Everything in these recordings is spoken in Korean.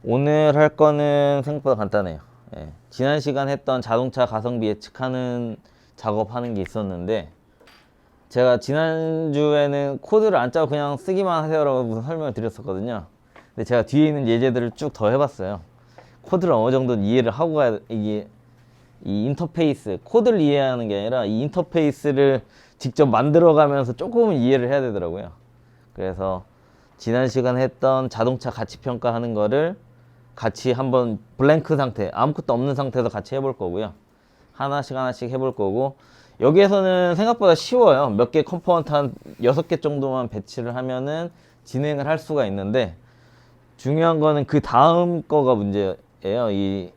오늘 할 거는 생각보다 간단해요. 예. 지난 시간 했던 자동차 가성비 예측하는 작업하는 게 있었는데, 제가 지난주에는 코드를 안 짜고 그냥 쓰기만 하세요라고 설명을 드렸었거든요. 근데 제가 뒤에 있는 예제들을 쭉 더 해봤어요. 코드를 어느 정도 이해를 하고 가야, 이게 이 인터페이스, 코드를 이해하는 게 아니라 이 인터페이스를 직접 만들어가면서 조금은 이해를 해야 되더라고요. 그래서 지난 시간 했던 자동차 가치 평가하는 거를 같이 한번 블랭크 상태, 아무것도 없는 상태에서 같이 해볼 거고요. 하나씩 하나씩 해볼 거고, 여기에서는 생각보다 쉬워요. 몇 개 컴포넌트 한 6개 정도만 배치를 하면은 진행을 할 수가 있는데, 중요한 거는 그 다음 거가 문제예요. 이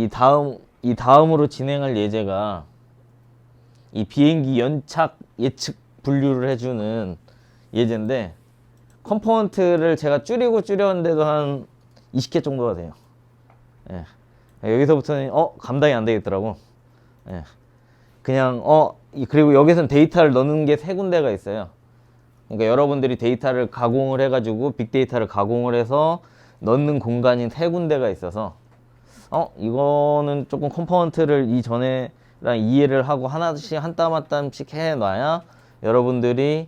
다음으로 진행할 예제가 이 비행기 연착 예측 분류를 해주는 예제인데, 컴포넌트를 제가 줄였는데도 한 20개 정도가 돼요. 예. 여기서부터는 감당이 안 되겠더라고. 예. 그냥 그리고 여기서는 데이터를 넣는 게 세 군데가 있어요. 그러니까 여러분들이 데이터를 가공을 해가지고 빅데이터를 가공을 해서 넣는 공간이 세 군데가 있어서 이거는 조금 컴포넌트를 이전에랑 이해를 하고 하나씩 한 땀 한 땀씩 해놔야 여러분들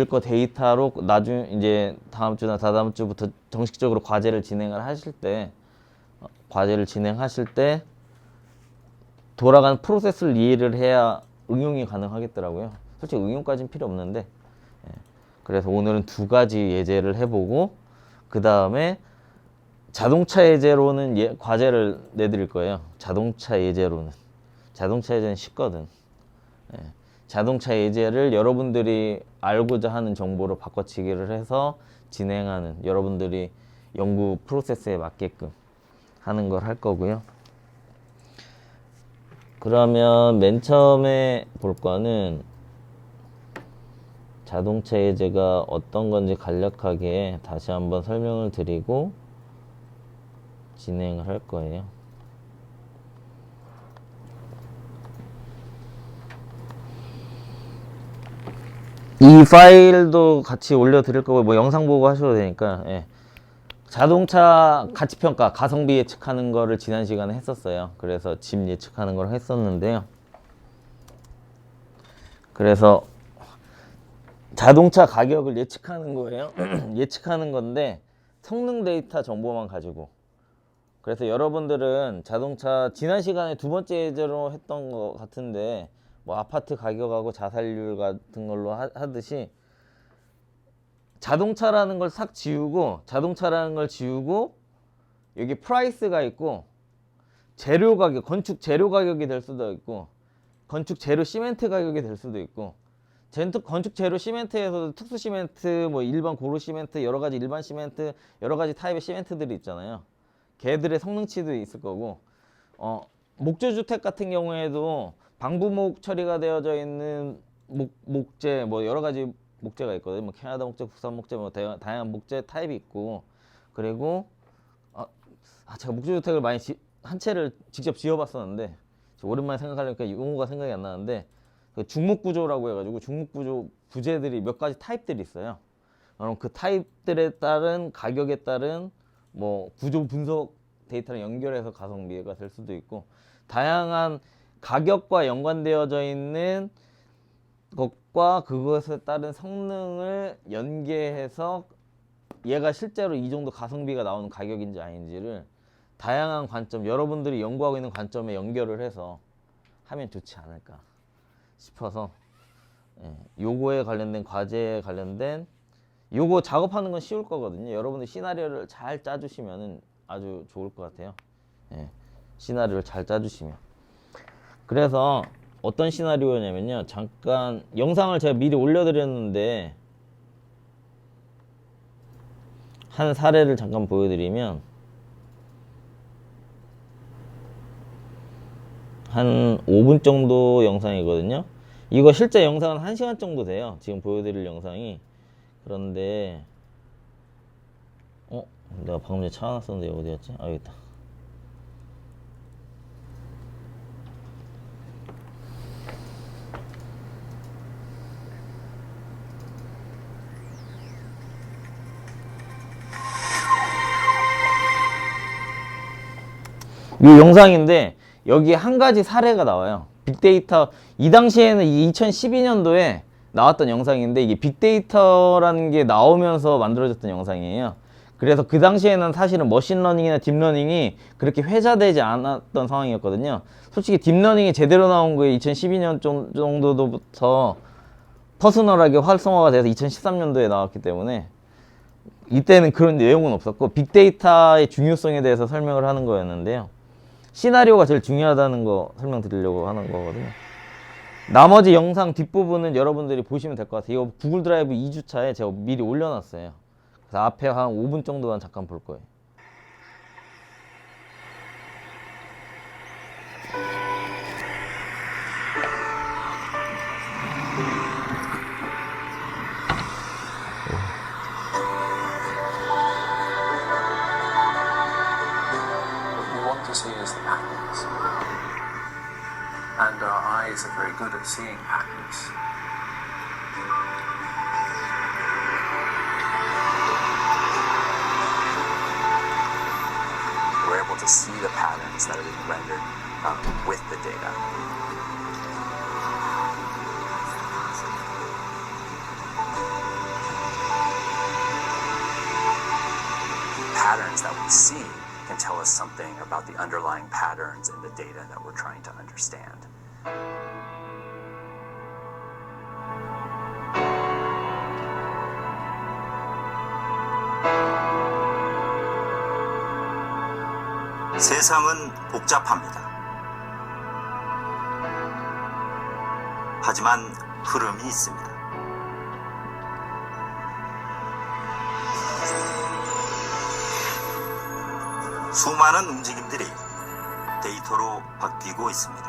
거 데이터로 나중 이제 다음 주나 다다음 주부터 정식적으로 과제를 진행하실 때 돌아가는 프로세스를 이해를 해야 응용이 가능하겠더라고요. 솔직히 응용까지는 필요 없는데, 그래서 오늘은 두 가지 예제를 해보고 그 다음에 자동차 예제로는 과제를 내드릴 거예요. 자동차 예제는 쉽거든. 자동차 예제를 여러분들이 알고자 하는 정보로 바꿔치기를 해서 진행하는, 여러분들이 연구 프로세스에 맞게끔 하는 걸 할 거고요. 그러면 맨 처음에 볼 거는 자동차 예제가 어떤 건지 간략하게 다시 한번 설명을 드리고 진행을 할 거예요. 이 파일도 같이 올려드릴 거고, 뭐 영상 보고 하셔도 되니까. 예. 자동차 가치평가, 가성비 예측하는 거를 지난 시간에 했었어요. 그래서 집 예측하는 걸 했었는데요. 그래서 자동차 가격을 예측하는 거예요. 예측하는 건데 성능 데이터 정보만 가지고. 그래서 여러분들은 자동차 지난 시간에 두 번째 예제로 했던 것 같은데, 뭐 아파트 가격하고 자살률 같은 걸로 하듯이 자동차라는 걸 지우고 여기 프라이스가 있고 재료 가격, 건축 재료 가격이 될 수도 있고 건축 재료 시멘트 가격이 될 수도 있고, 건축 재료 시멘트에서도 특수 시멘트, 뭐 일반 고루 시멘트, 여러 가지 일반 시멘트, 여러 가지 타입의 시멘트들이 있잖아요. 걔들의 성능치도 있을 거고, 목조주택 같은 경우에도 방부목 처리가 되어져 있는 목재, 뭐 여러 가지 목재가 있거든요. 뭐 캐나다 목재, 국산 목재, 뭐 다양한 목재 타입이 있고, 그리고 제가 목조주택을 한 채를 직접 지어봤었는데 오랜만에 생각하려니까 용어가 생각이 안 나는데, 그 중목구조라고 해가지고 중목구조 부재들이 몇 가지 타입들이 있어요. 그럼 그 타입들에 따른 가격에 따른 뭐 구조 분석 데이터를 연결해서 가성비가 될 수도 있고, 다양한 가격과 연관되어져 있는 것과 그것에 따른 성능을 연계해서 얘가 실제로 이 정도 가성비가 나오는 가격인지 아닌지를 다양한 관점, 여러분들이 연구하고 있는 관점에 연결을 해서 하면 좋지 않을까 싶어서, 요거에 관련된 과제에 관련된 요거 작업하는 건 쉬울 거거든요. 여러분들 시나리오를 잘 짜주시면 아주 좋을 것 같아요. 시나리오를 잘 짜주시면. 그래서 어떤 시나리오냐면요, 잠깐 영상을 제가 미리 올려드렸는데 한 사례를 잠깐 보여드리면, 한 5분 정도 영상이거든요. 이거 실제 영상은 1시간 정도 돼요, 지금 보여드릴 영상이. 그런데 내가 방금 전에 찾아놨었는데 어디였지? 여기 있다. 이 영상인데 여기에 한 가지 사례가 나와요. 빅데이터, 이 당시에는 2012년도에 나왔던 영상인데 이게 빅데이터라는 게 나오면서 만들어졌던 영상이에요. 그래서 그 당시에는 사실은 머신러닝이나 딥러닝이 그렇게 회자되지 않았던 상황이었거든요. 솔직히 딥러닝이 제대로 나온 거에 2012년 정도부터 퍼스널하게 활성화가 돼서 2013년도에 나왔기 때문에 이때는 그런 내용은 없었고 빅데이터의 중요성에 대해서 설명을 하는 거였는데요. 시나리오가 제일 중요하다는 거 설명드리려고 하는 거거든요. 나머지 영상 뒷부분은 여러분들이 보시면 될 것 같아요. 이거 구글 드라이브 2주차에 제가 미리 올려놨어요. 그래서 앞에 한 5분 정도만 잠깐 볼 거예요. To see is the patterns, and our eyes are very good at seeing patterns. We're able to see the patterns that are being rendered with the data. Patterns that we see can tell us something about the underlying patterns in the data that we're trying to understand. 세상은 복잡합니다. 하지만 흐름이 있습니다. 수많은 움직임들이 데이터로 바뀌고 있습니다.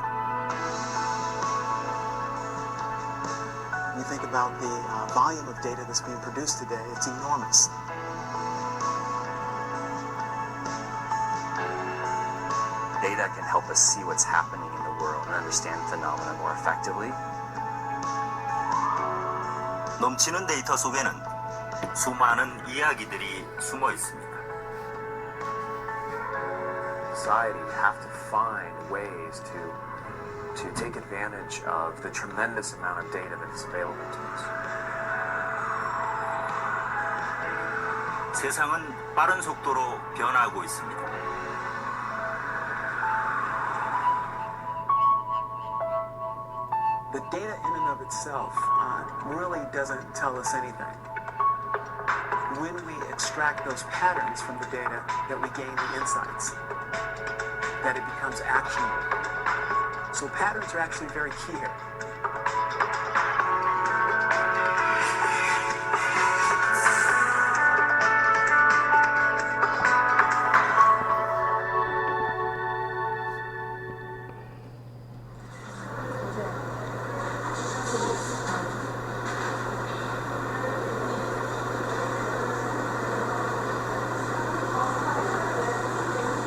When you think about the volume of data that's being produced today, it's enormous. Data can help us see what's happening in the world and understand phenomena more effectively. 넘치는 데이터 속에는 수많은 이야기들이 숨어 있습니다. Society have to find ways to take advantage of the tremendous amount of data that is available to us. 세상은 빠른 속도로 변하고 있습니다. The data in and of itself really doesn't tell us anything. When we extract those patterns from the data, that we gain the insights, that it becomes actionable. So patterns are actually very key here.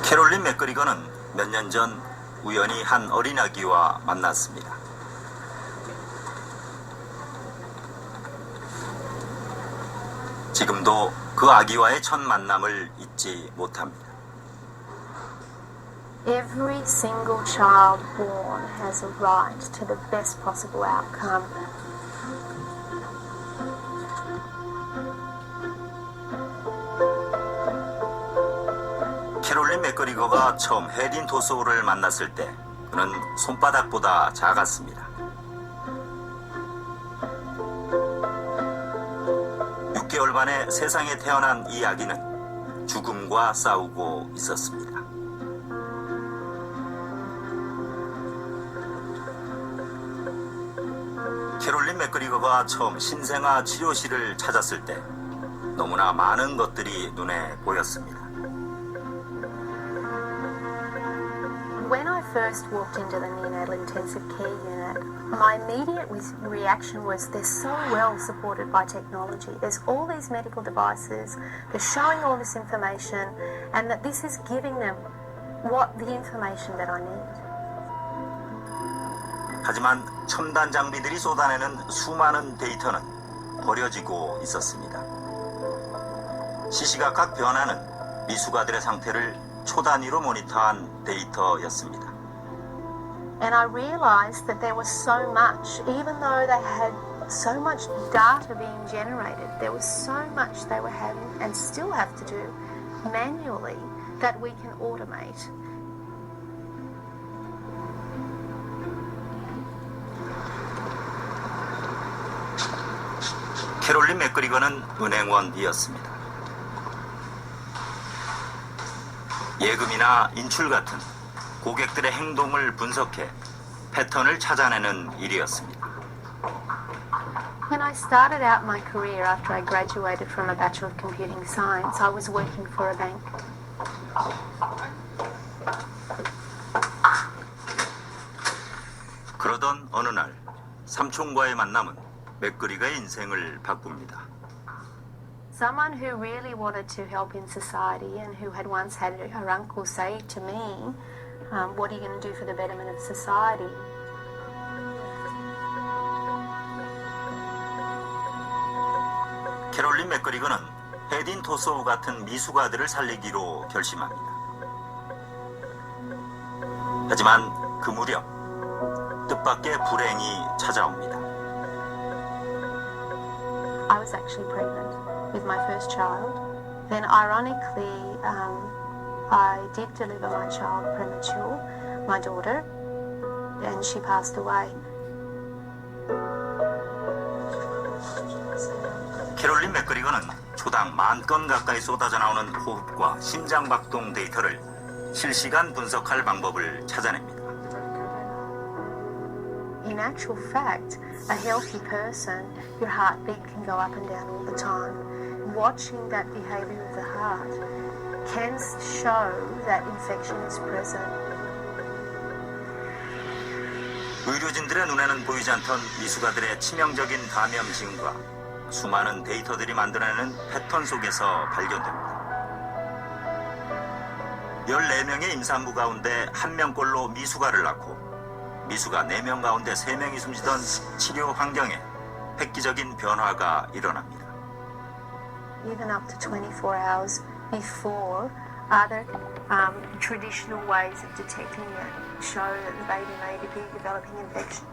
캐롤린 맥거리거는 몇 년 전 우연히 한 어린아기와 만났습니다. 지금도 그 아기와의 첫 만남을 잊지 못합니다. Every single child born has a right to the best possible outcome. 캐롤린 맥거리거가 처음 해린 도소우를 만났을 때 그는 손바닥보다 작았습니다. 6개월 만에 세상에 태어난 이 아기는 죽음과 싸우고 있었습니다. 캐롤린 맥거리거가 처음 신생아 치료실을 찾았을 때 너무나 많은 것들이 눈에 보였습니다. When I first walked into the neonatal intensive care unit, my immediate reaction was they're so well supported by technology. There's all these medical devices, they're showing all this information, and that this is giving them the information that I need. 하지만 첨단 장비들이 쏟아내는 수많은 데이터는 버려지고 있었습니다. 시시각각 변하는 미숙아들의 상태를 초단위로 모니터한 데이터였습니다. And I realized that there was so much, even though they had so much data being generated, there was so much they were having and still have to do manually that we can automate. 캐롤린 맥그리거는 은행원이었습니다. 예금이나 인출 같은 고객들의 행동을 분석해 패턴을 찾아내는 일이었습니다. When I started out my career after I graduated from a Bachelor of Computing Science, I was working for a bank. 그러던 어느 날 삼촌과의 만남은 맥그리거의 인생을 바꿉니다. Someone who really wanted to help in society and who had once had her uncle say to me, what are you going to do for the betterment of society? 캐롤린 맥그리거는 헤딘 토소우 같은 미숙아들을 살리기로 결심합니다. 하지만 그 무렵 뜻밖의 불행이 찾아옵니다. I was actually pregnant with my first child. Then ironically, I did deliver my child premature, my daughter, and she passed away. 캐롤린 맥그리거는 초당 10,000건 가까이 쏟아져 나오는 호흡과 심장박동 데이터를 실시간 분석할 방법을 찾아냅니다. In actual fact, a healthy person, your heartbeat can go up and down all the time. Watching that behavior of the heart can show that infection is present. 의료진들의 눈에는 보이지 않던 미숙아들의 치명적인 감염증과 수많은 데이터들이 만들어내는 패턴 속에서 발견됩니다. 14명의 임산부 가운데 1명꼴로 미숙아를 낳고 미숙아 4명 가운데 3명이 숨지던 치료 환경에 획기적인 변화가 일어납니다. Even up to 24 hours before, other traditional ways of detecting it show that the baby may be developing infection.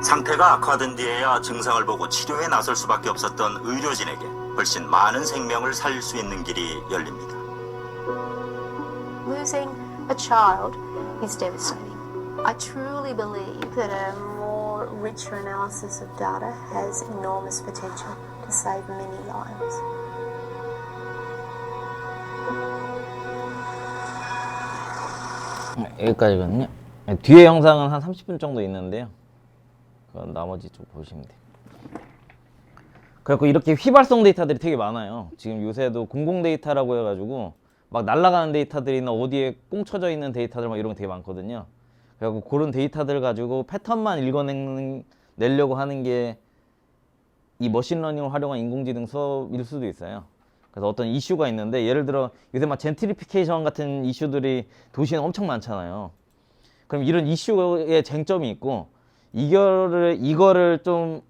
상태가 악화된 뒤에야 증상을 보고 치료에 나설 수밖에 없었던 의료진에게 훨씬 많은 생명을 살릴 수 있는 길이 열립니다. Losing a child is devastating. I truly believe that a more richer analysis of data has enormous potential to save many lives. 여기까지거든요. 뒤에 영상은 한 30분 정도 있는데요. 그건 나머지 좀 보시면 돼요. 그래갖고 이렇게 휘발성 데이터들이 되게 많아요. 지금 요새도 공공 데이터라고 해가지고 막 날아가는 데이터들이나 어디에 꽁쳐져 있는 데이터들 막 이런 거 되게 많거든요. 그래갖고 그런 데이터들 가지고 패턴만 읽어내려고 하는 게 이 머신러닝을 활용한 인공지능 수업일 수도 있어요. 그래서 어떤 이슈가 있는데 예를 들어 요새 막 젠트리피케이션 같은 이슈들이 도시에는 엄청 많잖아요. 그럼 이런 이슈에 쟁점이 있고 이거를 좀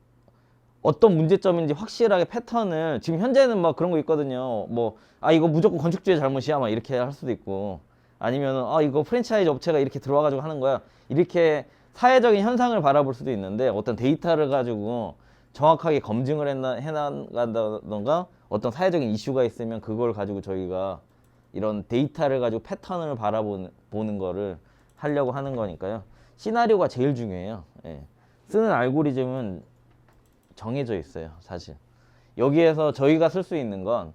어떤 문제점인지 확실하게 패턴을 지금 현재는 막 그런 거 있거든요. 뭐 이거 무조건 건축주의 잘못이야 막 이렇게 할 수도 있고 아니면은 이거 프랜차이즈 업체가 이렇게 들어와가지고 하는 거야 이렇게 사회적인 현상을 바라볼 수도 있는데 어떤 데이터를 가지고 정확하게 검증을 해나간다던가 어떤 사회적인 이슈가 있으면 그걸 가지고 저희가 이런 데이터를 가지고 패턴을 바라보는 거를 하려고 하는 거니까요. 시나리오가 제일 중요해요. 예. 쓰는 알고리즘은 정해져 있어요, 사실. 여기에서 저희가 쓸 수 있는 건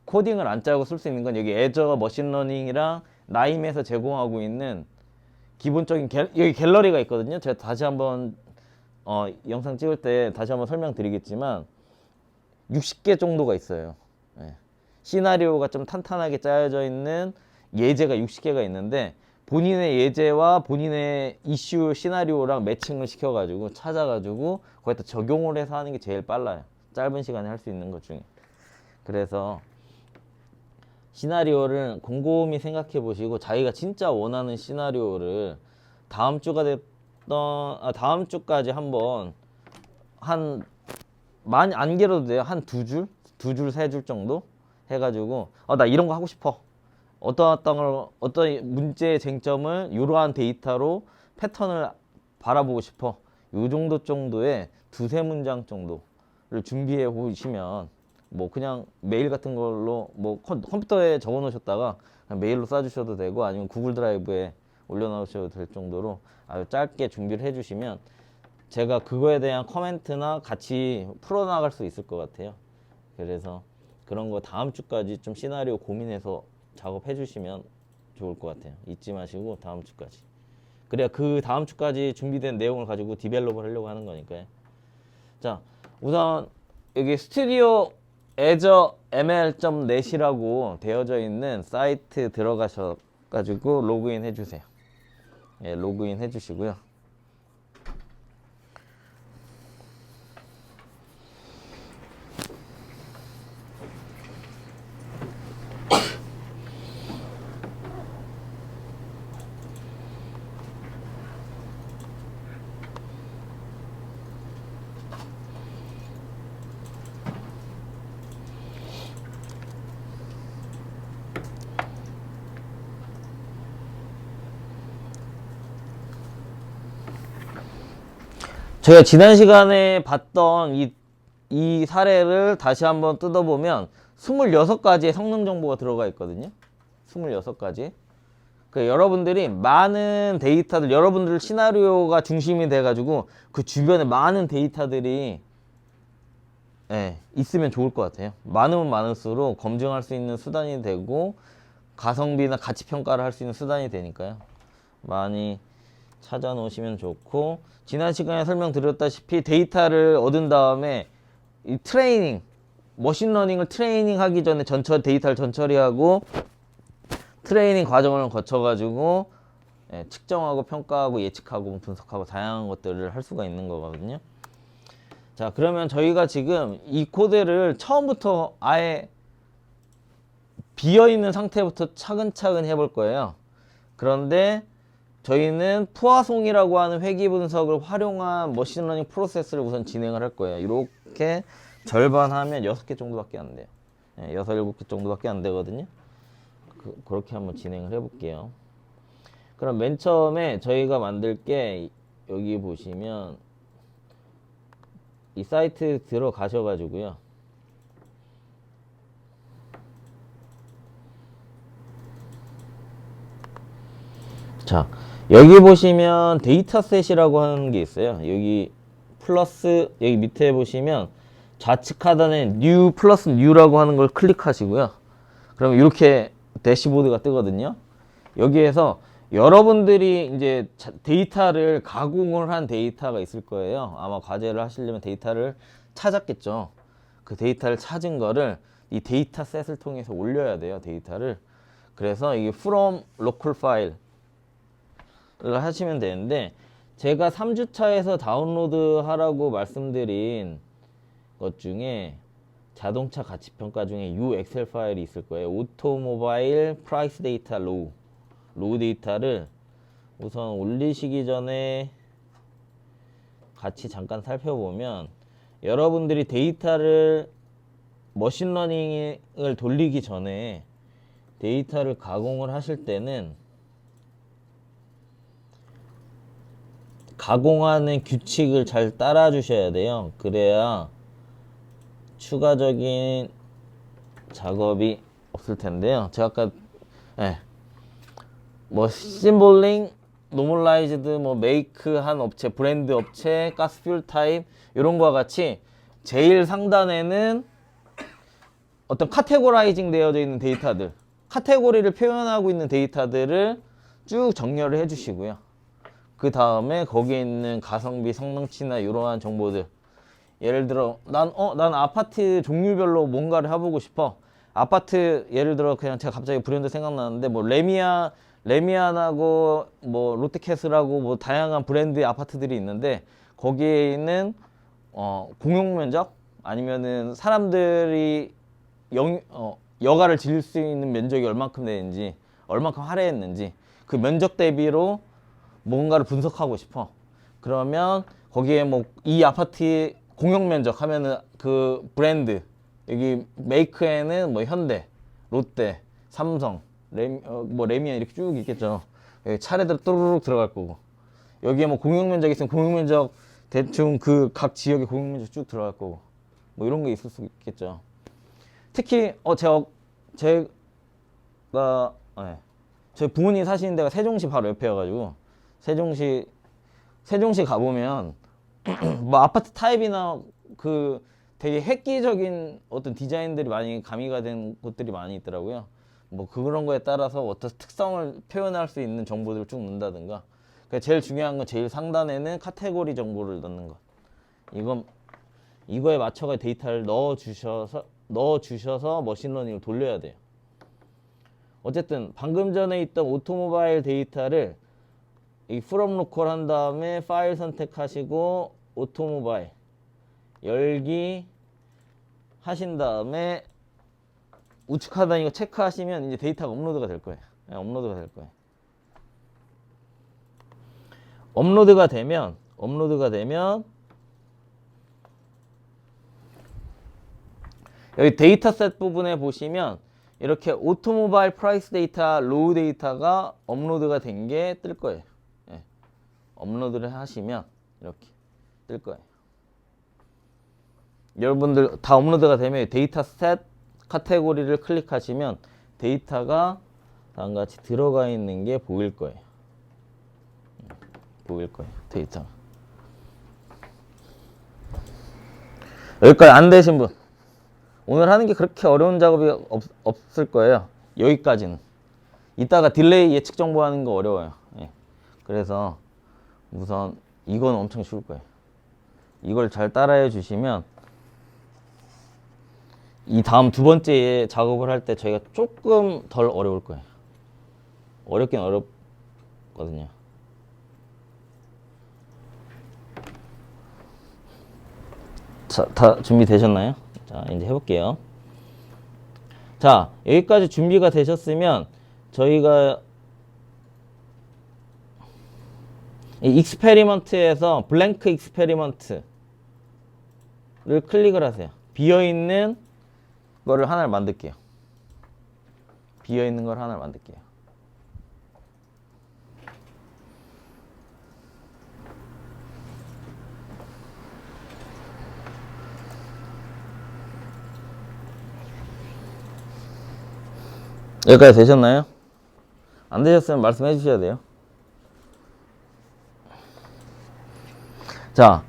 코딩을 안 짜고 쓸 수 있는 건 여기 애저 머신러닝이랑 나임에서 제공하고 있는 기본적인 여기 갤러리가 있거든요. 제가 다시 한번 영상 찍을 때 다시 한번 설명드리겠지만 60개 정도가 있어요. 예. 시나리오가 좀 탄탄하게 짜여져 있는 예제가 60개가 있는데 본인의 예제와 본인의 이슈 시나리오랑 매칭을 시켜가지고 찾아가지고 거기다 적용을 해서 하는 게 제일 빨라요. 짧은 시간에 할 수 있는 것 중에. 그래서 시나리오를 곰곰이 생각해 보시고 자기가 진짜 원하는 시나리오를 다음 주까지 한번 많이 안 길어도 돼요. 한 2줄, 3줄 정도 해가지고 나 이런 거 하고 싶어. 어떤 문제의 쟁점을 이러한 데이터로 패턴을 바라보고 싶어. 요 정도의 두세 문장 정도를 준비해 보시면 뭐 그냥 메일 같은 걸로 뭐 컴퓨터에 적어 놓으셨다가 그냥 메일로 쏴주셔도 되고 아니면 구글 드라이브에 올려놓으셔도 될 정도로 아주 짧게 준비를 해주시면 제가 그거에 대한 코멘트나 같이 풀어나갈 수 있을 것 같아요. 그래서 그런 거 다음 주까지 좀 시나리오 고민해서 작업해 주시면 좋을 것 같아요. 잊지 마시고 다음 주까지. 그래야 그 다음 주까지 준비된 내용을 가지고 디벨롭을 하려고 하는 거니까요. 자, 우선 여기 스튜디오 애저 ml.net이라고 되어져 있는 사이트 들어가셔 가지고 로그인 해주세요. 예, 로그인 해주시고요. 저희가 지난 시간에 봤던 이 사례를 다시 한번 뜯어보면 26가지의 성능 정보가 들어가 있거든요. 26가지. 여러분들이 많은 데이터들, 여러분들 시나리오가 중심이 돼가지고 그 주변에 많은 데이터들이 있으면 좋을 것 같아요. 많으면 많을수록 검증할 수 있는 수단이 되고 가성비나 가치 평가를 할 수 있는 수단이 되니까요. 많이 찾아 놓으시면 좋고, 지난 시간에 설명드렸다시피 데이터를 얻은 다음에 이 트레이닝, 머신러닝을 트레이닝 하기 전에 데이터를 전처리하고 트레이닝 과정을 거쳐가지고 측정하고 평가하고 예측하고 분석하고 다양한 것들을 할 수가 있는 거거든요. 자, 그러면 저희가 지금 이 코드를 처음부터 아예 비어있는 상태부터 차근차근 해볼 거예요. 그런데 저희는 푸아송이라고 하는 회귀 분석을 활용한 머신러닝 프로세스를 우선 진행을 할 거예요. 이렇게 절반 하면 6개 정도밖에 안 돼요. 6, 7개 정도밖에 안 되거든요. 그렇게 한번 진행을 해볼게요. 그럼 맨 처음에 저희가 만들 게 여기 보시면 이 사이트 들어가셔가지고요. 자, 여기 보시면 데이터셋이라고 하는 게 있어요. 여기 플러스, 여기 밑에 보시면 좌측 하단에 new 플러스 new라고 하는 걸 클릭하시고요. 그럼 이렇게 대시보드가 뜨거든요. 여기에서 여러분들이 이제 데이터를 가공을 한 데이터가 있을 거예요. 아마 과제를 하시려면 데이터를 찾았겠죠. 그 데이터를 찾은 거를 이 데이터셋을 통해서 올려야 돼요. 데이터를. 그래서 이게 from local file 를 하시면 되는데, 제가 3주차에서 다운로드 하라고 말씀드린 것 중에 자동차 가치평가 중에 U 엑셀 파일이 있을 거예요. 오토모바일 프라이스 데이터 로우 데이터를 우선 올리시기 전에 같이 잠깐 살펴보면, 여러분들이 데이터를 머신러닝을 돌리기 전에 데이터를 가공을 하실 때는 가공하는 규칙을 잘 따라 주셔야 돼요. 그래야 추가적인 작업이 없을 텐데요. 제가 아까 뭐 심볼링, 노멀라이즈드, 뭐 메이크 한 업체, 브랜드 업체, 가스퓨얼 타입 이런 거와 같이 제일 상단에는 어떤 카테고라이징 되어져 있는 데이터들, 카테고리를 표현하고 있는 데이터들을 쭉 정렬을 해 주시고요. 그 다음에 거기에 있는 가성비, 성능치나 이러한 정보들, 예를 들어 난 아파트 종류별로 뭔가를 해보고 싶어. 아파트 예를 들어 그냥 제가 갑자기 브랜드 생각나는데 뭐 레미안하고 뭐 롯데캐슬하고 뭐 다양한 브랜드의 아파트들이 있는데, 거기에 있는 공용 면적 아니면은 사람들이 여가를 즐길 수 있는 면적이 얼만큼 되는지, 얼만큼 할애했는지 그 면적 대비로 뭔가를 분석하고 싶어. 그러면 거기에 뭐 이 아파트의 공용 면적 하면은 그 브랜드 여기 메이크에는 뭐 현대, 롯데, 삼성, 뭐 레미안 이렇게 쭉 있겠죠. 여기 차례대로 또르륵 들어갈 거고, 여기에 뭐 공용 면적 있으면 공용 면적 대충 그 각 지역의 공용 면적 쭉 들어갈 거고, 뭐 이런 게 있을 수 있겠죠. 특히 제가 저희 부모님 사시는 데가 세종시 바로 옆에여가지고 세종시 가보면 뭐 아파트 타입이나 그 되게 획기적인 어떤 디자인들이 많이 가미가 된 곳들이 많이 있더라고요. 뭐 그런 거에 따라서 어떤 특성을 표현할 수 있는 정보들을 쭉 넣는다든가. 제일 중요한 건 제일 상단에는 카테고리 정보를 넣는 것. 이거에 맞춰가 데이터를 넣어주셔서 머신러닝을 돌려야 돼요. 어쨌든 방금 전에 있던 오토모바일 데이터를 이 from local 한 다음에 파일 선택하시고 오토모바일 열기 하신 다음에 우측 하단 이거 체크하시면 이제 데이터가 업로드가 될 거예요. 업로드가 될 거예요. 업로드가 되면 여기 데이터셋 부분에 보시면 이렇게 오토모바일 프라이스 데이터, 로우 데이터가 업로드가 된 게 뜰 거예요. 예. 업로드를 하시면 이렇게 뜰 거예요. 여러분들 다 업로드가 되면 데이터셋 카테고리를 클릭하시면 데이터가 다음과 같이 들어가 있는 게 보일 거예요. 데이터. 여기까지 안 되신 분, 오늘 하는 게 그렇게 어려운 작업이 없을 거예요. 여기까지는. 이따가 딜레이 예측 정보하는 거 어려워요. 예. 그래서 우선 이건 엄청 쉬울 거예요. 이걸 잘 따라해 주시면 이 다음 두 번째 작업을 할 때 저희가 조금 덜 어려울 거예요. 어렵긴 어렵거든요. 자, 다 준비되셨나요? 자, 이제 해볼게요. 자, 여기까지 준비가 되셨으면 저희가 이 익스페리먼트에서 블랭크 익스페리먼트를 클릭을 하세요. 비어있는 거를 하나를 만들게요. 비어있는 걸 하나를 만들게요. 여기까지 되셨나요? 안 되셨으면 말씀해 주셔야 돼요. 자,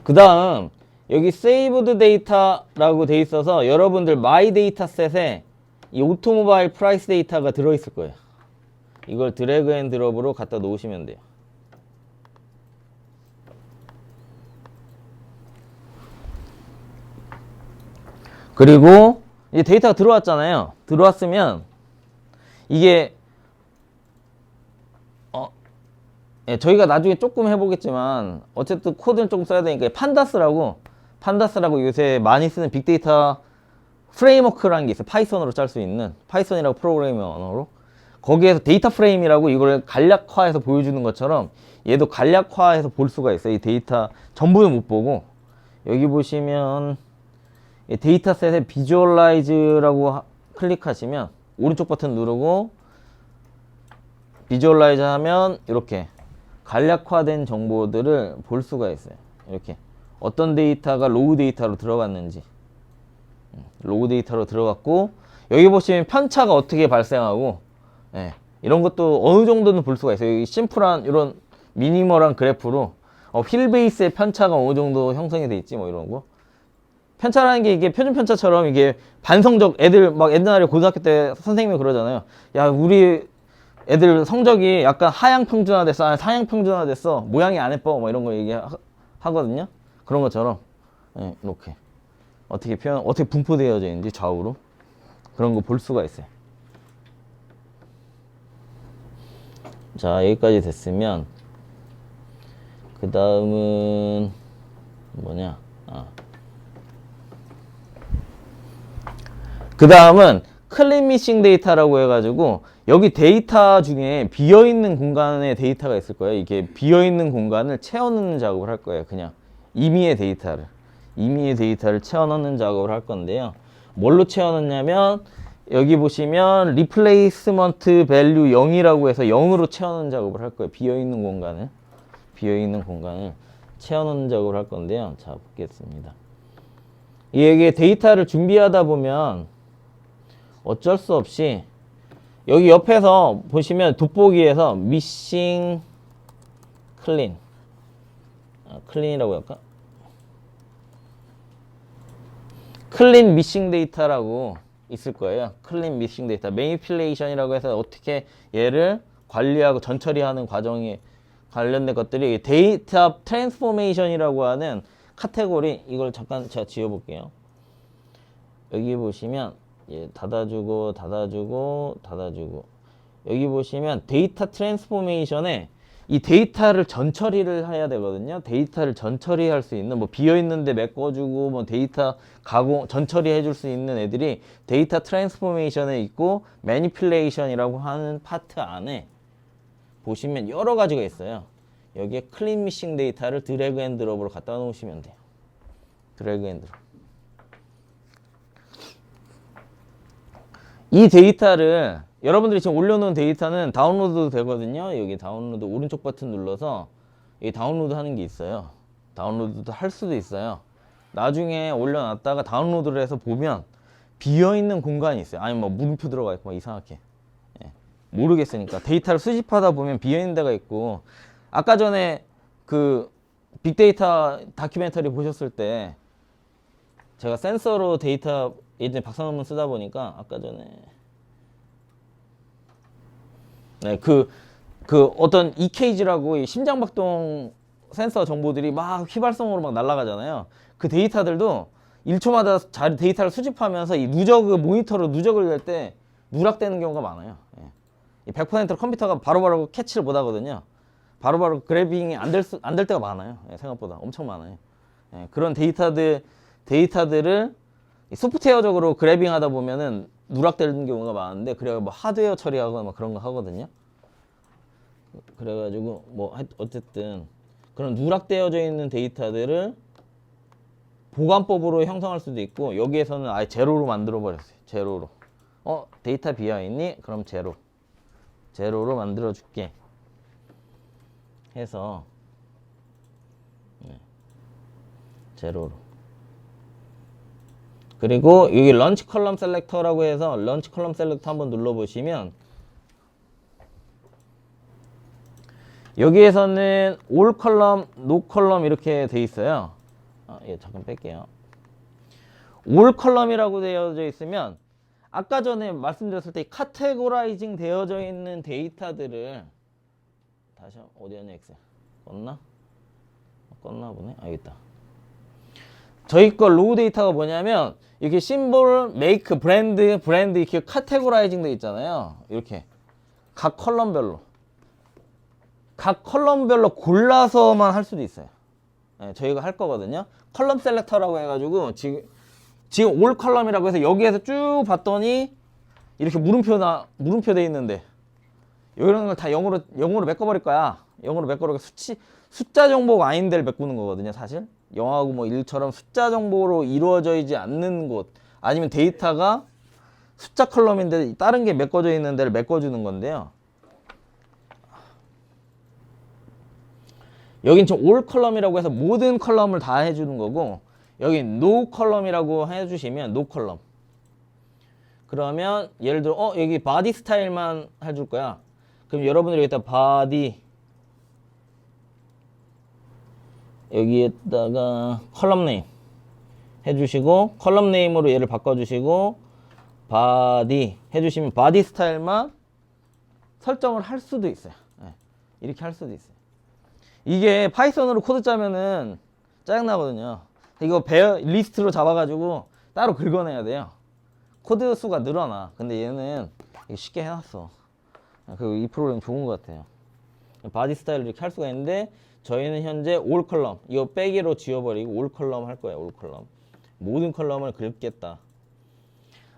그 다음 여기 saved data라고 돼 있어서 여러분들 my data셋에 이 오토모바일 프라이스 데이터가 들어있을 거예요. 이걸 드래그 앤 드롭으로 갖다 놓으시면 돼요. 그리고 이제 데이터가 들어왔잖아요. 들어왔으면 이게 저희가 나중에 조금 해보겠지만 어쨌든 코드는 조금 써야 되니까 판다스라고 요새 많이 쓰는 빅데이터 프레임워크라는 게 있어요. 파이썬으로 짤 수 있는 파이썬이라고 프로그래밍 언어로 거기에서 데이터 프레임이라고 이걸 간략화해서 보여주는 것처럼 얘도 간략화해서 볼 수가 있어요. 이 데이터 전부는 못 보고 여기 보시면 데이터셋에 비주얼라이즈라고 클릭하시면 오른쪽 버튼 누르고 비주얼라이즈 하면 이렇게 간략화된 정보들을 볼 수가 있어요. 이렇게 어떤 데이터가 로우 데이터로 들어갔는지 로우 데이터로 들어갔고 여기 보시면 편차가 어떻게 발생하고 이런 것도 어느 정도는 볼 수가 있어요. 여기 심플한 이런 미니멀한 그래프로 휠 베이스의 편차가 어느 정도 형성이 돼 있지 뭐 이런 거. 편차라는 게 이게 표준 편차처럼 이게 반성적 애들 막 옛날에 고등학교 때 선생님이 그러잖아요. 야, 우리 애들 성적이 약간 하향 평준화 됐어. 아니, 상향 평준화 됐어. 모양이 안 예뻐. 뭐 이런 거 얘기하거든요. 그런 것처럼 이렇게 어떻게 분포되어져 있는지 좌우로 그런 거 볼 수가 있어요. 자, 여기까지 됐으면 그 다음은 뭐냐? 그 다음은 클린 미싱 데이터라고 해가지고 여기 데이터 중에 비어있는 공간에 데이터가 있을 거예요. 이게 비어있는 공간을 채워넣는 작업을 할 거예요. 그냥 임의의 데이터를 임의의 데이터를 채워 넣는 작업을 할 건데요. 뭘로 채워 넣냐면 여기 보시면 리플레이스먼트 밸류 0이라고 해서 0으로 채워 넣는 작업을 할 거예요. 비어 있는 공간을 채워 넣는 작업을 할 건데요. 자, 보겠습니다. 이게 데이터를 준비하다 보면 어쩔 수 없이 여기 옆에서 보시면 돋보기에서 미싱 클린, 클린이라고 할까? 클린 미싱 데이터라고 있을 거예요. 클린 미싱 데이터, 매니플레이션이라고 해서 어떻게 얘를 관리하고 전처리하는 과정에 관련된 것들이 데이터 트랜스포메이션이라고 하는 카테고리. 이걸 잠깐 제가 지워볼게요. 여기 보시면 닫아주고 여기 보시면 데이터 트랜스포메이션에 이 데이터를 전처리를 해야 되거든요. 데이터를 전처리할 수 있는 뭐 비어 있는데 메꿔주고 뭐 데이터 가공 전처리 해줄 수 있는 애들이 데이터 트랜스포메이션에 있고 매니플레이션이라고 하는 파트 안에 보시면 여러 가지가 있어요. 여기에 클린 미싱 데이터를 드래그 앤 드롭으로 갖다 놓으시면 돼요. 드래그 앤 드롭. 이 데이터를 여러분들이 지금 올려놓은 데이터는 다운로드 되거든요. 여기 다운로드 오른쪽 버튼 눌러서 여기 다운로드 하는 게 있어요. 다운로드도 할 수도 있어요. 나중에 올려놨다가 다운로드를 해서 보면 비어있는 공간이 있어요. 아니면 뭐 물음표 들어가 있고 막 이상하게. 모르겠으니까 데이터를 수집하다 보면 비어있는 데가 있고, 아까 전에 그 빅데이터 다큐멘터리 보셨을 때 제가 센서로 데이터 예전에 박사 논문 쓰다 보니까 아까 전에 그 어떤 EKG라고 심장박동 센서 정보들이 막 휘발성으로 막 날아가잖아요. 그 데이터들도 1초마다 데이터를 수집하면서 이 누적 모니터로 누적을 낼 때 누락되는 경우가 많아요. 100%로 컴퓨터가 바로바로 캐치를 못 하거든요. 바로바로 그래빙이 안 될 때가 많아요. 생각보다 엄청 많아요. 그런 데이터들을 소프트웨어적으로 그래빙하다 보면은 누락되는 경우가 많은데, 그래가 뭐 하드웨어 처리하거나 막 그런 거 하거든요. 그래가지고 뭐 어쨌든 그런 누락되어져 있는 데이터들을 보관법으로 형성할 수도 있고, 여기에서는 아예 제로로 만들어 버렸어요. 제로로. 데이터 비어있니? 그럼 제로로 만들어 줄게 해서 제로로. 그리고 여기 런치 컬럼 셀렉터라고 해서 런치 컬럼 셀렉터 한번 눌러보시면 여기에서는 올 컬럼, 노 컬럼 이렇게 돼 있어요. 잠깐 뺄게요. 올 컬럼이라고 되어져 있으면 아까 전에 말씀드렸을 때 카테고라이징 되어져 있는 데이터들을 다시 어디였냐 엑셀 껐나 보네. 여기 있다. 저희 거 로우 데이터가 뭐냐면 이렇게 심볼, 메이크, 브랜드 이렇게 카테고라이징 돼 있잖아요. 이렇게 각 컬럼별로 골라서만 할 수도 있어요. 저희가 할 거거든요. 컬럼 셀렉터라고 해가지고 지금 올 컬럼이라고 해서 여기에서 쭉 봤더니 이렇게 물음표 돼 있는데 이런 걸 다 영어로 메꿔버릴 거야. 영어로 메꿔버리고 숫자 정보가 아닌 데를 메꾸는 거거든요. 사실 영하고 뭐 1처럼 숫자 정보로 이루어져 있지 않는 곳, 아니면 데이터가 숫자 컬럼인데 다른 게 메꿔져 있는 데를 메꿔주는 건데요. 여긴 좀 올 컬럼이라고 해서 모든 컬럼을 다 해주는 거고, 여기 노 컬럼이라고 해주시면 노 컬럼. 그러면 예를 들어 여기 바디 스타일만 해줄 거야. 그럼 여러분들이 여기다 바디, 여기에다가 컬럼 네임 해주시고, 컬럼 네임으로 얘를 바꿔주시고 바디 해주시면 바디 스타일만 설정을 할 수도 있어요. 이렇게 할 수도 있어요. 이게 파이썬으로 코드 짜면은 짜증나거든요. 이거 리스트로 잡아가지고 따로 긁어내야 돼요. 코드 수가 늘어나. 근데 얘는 쉽게 해놨어. 이 프로그램 좋은 것 같아요. 바디 스타일을 이렇게 할 수가 있는데, 저희는 현재 올 컬럼 이거 빼기로 지워버리고 올 컬럼 할 거예요. 올 컬럼 모든 컬럼을 긁겠다.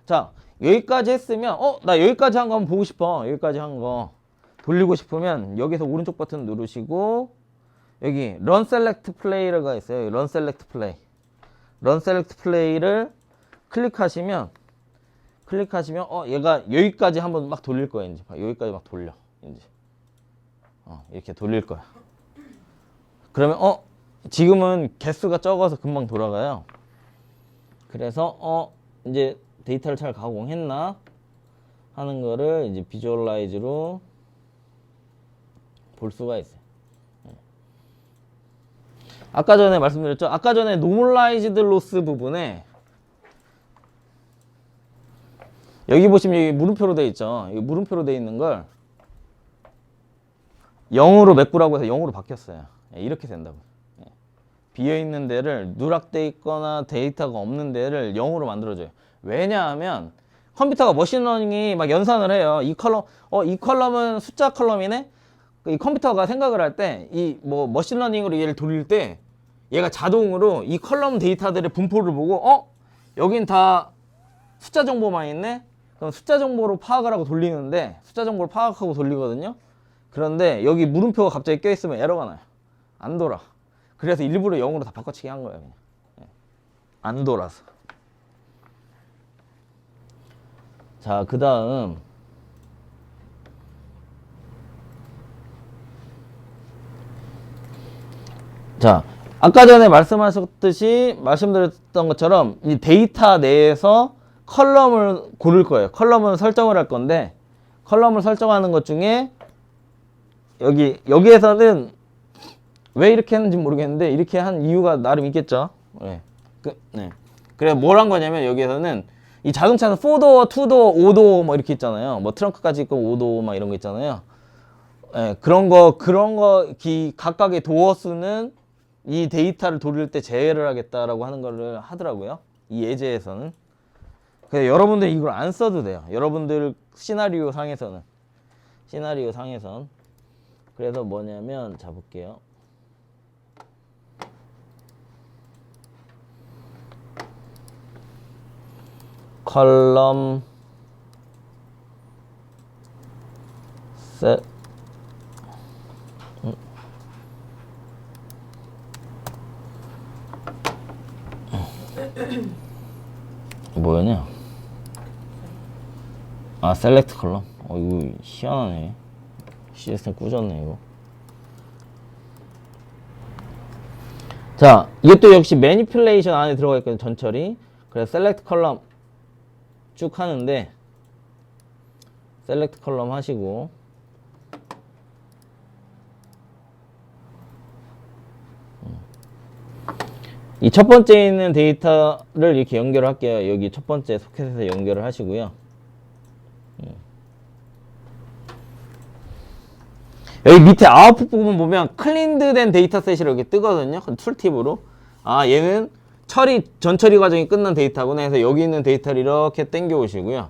자, 여기까지 했으면 나 여기까지 한 거 한번 보고 싶어. 여기까지 한 거 돌리고 싶으면 여기서 오른쪽 버튼 누르시고 여기 런 셀렉트 플레이가 있어요. 런 셀렉트 플레이. 런 셀렉트 플레이를 클릭하시면 얘가 여기까지 한번 막 돌릴 거예요. 이제 여기까지 막 돌려. 이제 이렇게 돌릴 거야. 그러면 지금은 개수가 적어서 금방 돌아가요. 그래서 이제 데이터를 잘 가공했나 하는 거를 이제 비주얼라이즈로 볼 수가 있어요. 아까 전에 말씀드렸죠. 아까 전에 노멀라이즈드 로스 부분에 여기 보시면 여기 물음표로 되어 있죠. 여기 물음표로 되어 있는 걸 0으로 메꾸라고 해서 0으로 바뀌었어요. 이렇게 된다고. 비어있는 데를 누락돼 있거나 데이터가 없는 데를 0으로 만들어줘요. 왜냐하면 컴퓨터가 머신러닝이 막 연산을 해요. 이 컬럼은 숫자 컬럼이네. 이 컴퓨터가 생각을 할 때 이 머신러닝으로 얘를 돌릴 때 얘가 자동으로 이 컬럼 데이터들의 분포를 보고 여긴 다 숫자 정보만 있네. 그럼 숫자 정보로 파악을 하고 돌리는데 숫자 정보를 파악하고 돌리거든요. 그런데 여기 물음표가 갑자기 껴있으면 에러가 나요. 안 돌아. 그래서 일부러 0으로 다 바꿔치기 한 거예요. 그냥. 안 돌아서. 자, 그 다음 자, 아까 전에 말씀드렸던 것처럼 이 데이터 내에서 컬럼을 고를 거예요. 컬럼은 설정을 할 건데 컬럼을 설정하는 것 중에 여기에서는 왜 이렇게 했는지 모르겠는데 이렇게 한 이유가 나름 있겠죠. 네. 그래 뭘 한 거냐면 여기에서는 이 자동차는 4도어, 2도어, 5도어 뭐 이렇게 있잖아요. 뭐 트렁크까지 있고 5도어 막 이런 거 있잖아요. 네, 그런 거 각각의 도어 수는 이 데이터를 돌릴 때 제외를 하겠다라고 하는 거를 하더라고요. 이 예제에서는. 그래서 여러분들 이걸 안 써도 돼요. 여러분들 시나리오 상에서는. 그래서 뭐냐면 자 볼게요. 컬럼 셋 뭐였냐? 셀렉트 컬럼. 이거 희한하네. 시스템 꾸졌네 이거. 자, 이것도 역시 매니플레이션 안에 들어가 있거든요. 전처리. 그래서 셀렉트 컬럼 쭉 하는데 셀렉트 컬럼 하시고 이 첫 번째 있는 데이터를 이렇게 연결을 할게요. 여기 첫 번째 소켓에서 연결을 하시고요. 여기 밑에 아웃풋 부분 보면 클린드 된 데이터셋이 이렇게 뜨거든요. 툴팁으로. 얘는 전 처리 과정이 끝난 데이터구나 해서 여기 있는 데이터를 이렇게 당겨 오시고요.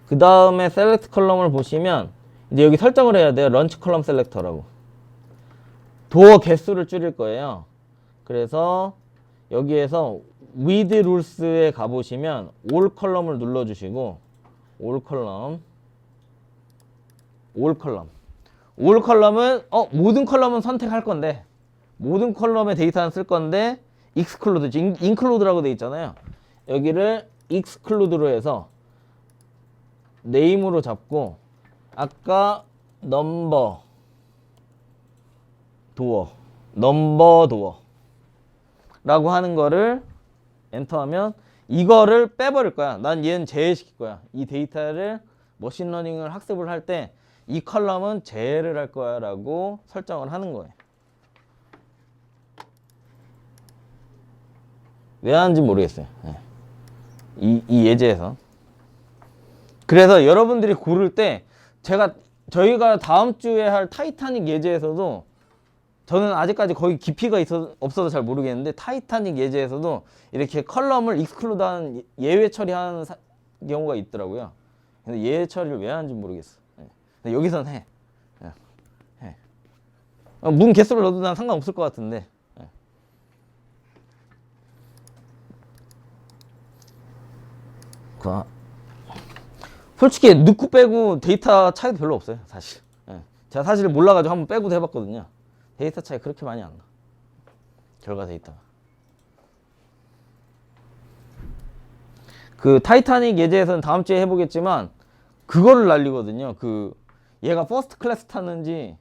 그 다음에 셀렉트 컬럼을 보시면 이제 여기 설정을 해야 돼요. 런치 컬럼 셀렉터라고. 도어 개수를 줄일 거예요. 그래서 여기에서 with rules에 가보시면 all 컬럼을 눌러주시고 all 컬럼은 모든 컬럼은 선택할 건데 모든 컬럼의 데이터는 쓸 건데 exclude, include라고 돼 있잖아요. 여기를 exclude로 해서 name으로 잡고 아까 넘버 도어 라고 하는 거를 엔터하면 이거를 빼버릴 거야. 난 얘는 제외시킬 거야. 이 데이터를 머신러닝을 학습을 할 때 이 컬럼은 제외를 할 거야 라고 설정을 하는 거예요. 왜 하는지 모르겠어요. 이 예제에서. 그래서 여러분들이 고를 때 저희가 다음 주에 할 타이타닉 예제에서도 저는 아직까지 거의 깊이가 없어서 잘 모르겠는데 타이타닉 예제에서도 이렇게 컬럼을 익스클루드한 예외 처리하는 경우가 있더라고요. 근데 예외 처리를 왜 하는지 모르겠어. 근데 여기선 해. 문 개수를 넣어도 난 상관없을 것 같은데. 솔직히 넣고 빼고 데이터 차이도 별로 없어요. 사실. 제가 사실 몰라가지고 한번 빼고도 해봤거든요. 데이터 차이 그렇게 많이 안 나. 결과 데이터가. 그 타이타닉 예제에서는 다음 주에 해보겠지만 그거를 날리거든요. 그 얘가 퍼스트 클래스 탔는지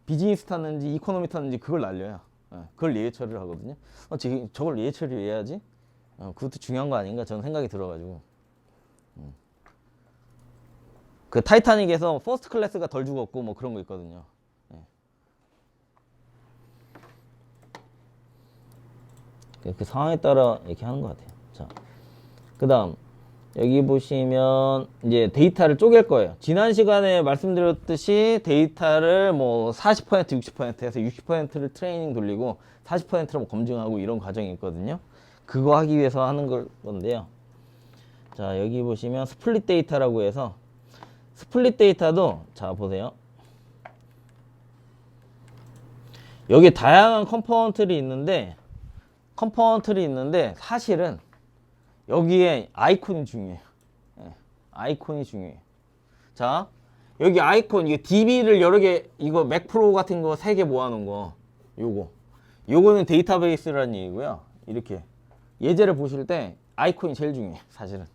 비즈니스 탔는지 이코노미 탔는지 그걸 날려요. 그걸 예외 처리를 하거든요. 저걸 예외 처리해야지. 그것도 중요한 거 아닌가 저는 생각이 들어가지고. 그 타이타닉에서 퍼스트 클래스가 덜 죽었고 뭐 그런 거 있거든요. 그 상황에 따라 이렇게 하는 것 같아요. 자, 그 다음 여기 보시면 이제 데이터를 쪼갤 거예요. 지난 시간에 말씀드렸듯이 데이터를 뭐 40% 60% 해서 60%를 트레이닝 돌리고 40%를 뭐 검증하고 이런 과정이 있거든요. 그거 하기 위해서 하는 건데요. 자, 여기 보시면 스플릿 데이터라고 해서 스플릿 데이터도 자 보세요. 여기 다양한 컴포넌트들이 있는데 사실은 여기에 아이콘이 중요해요. 아이콘이 중요해요. 자, 여기 아이콘, 이게 DB를 여러 개, 이거 맥프로 같은 거 3개 모아놓은 거, 요거는 데이터베이스라는 얘기고요. 이렇게 예제를 보실 때 아이콘이 제일 중요해요. 사실은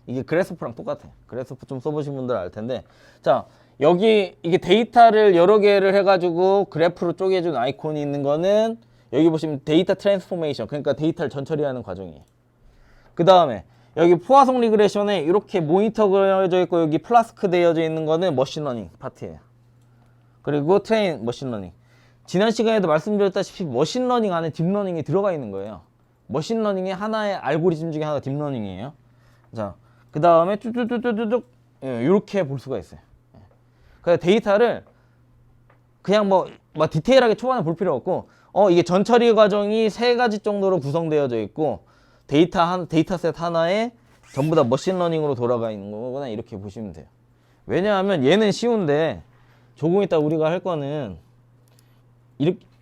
이게 그래스프랑 똑같아요. 그래스프 좀 써보신 분들 알 텐데, 자, 여기 이게 데이터를 여러 개를 해가지고 그래프로 쪼개준 아이콘이 있는 거는 여기 보시면 데이터 트랜스포메이션, 그러니까 데이터를 전처리하는 과정이에요. 그 다음에 여기 포화송 리그레션에 이렇게 모니터 그려져 있고 여기 플라스크 되어져 있는 거는 머신러닝 파트예요. 그리고 트레인 머신러닝. 지난 시간에도 말씀드렸다시피 머신러닝 안에 딥러닝이 들어가 있는 거예요. 머신러닝의 하나의 알고리즘 중에 하나가 딥러닝이에요. 자, 그 다음에 쭈쭈쭈쭈쭈 이렇게 볼 수가 있어요. 그래서 데이터를 그냥 뭐 디테일하게 초반에 볼 필요 없고 이게 전처리 과정이 3가지 정도로 구성되어져 있고 데이터셋 하나에 전부 다 머신러닝으로 돌아가 있는 거구나 이렇게 보시면 돼요. 왜냐하면 얘는 쉬운데 조금 이따 우리가 할 거는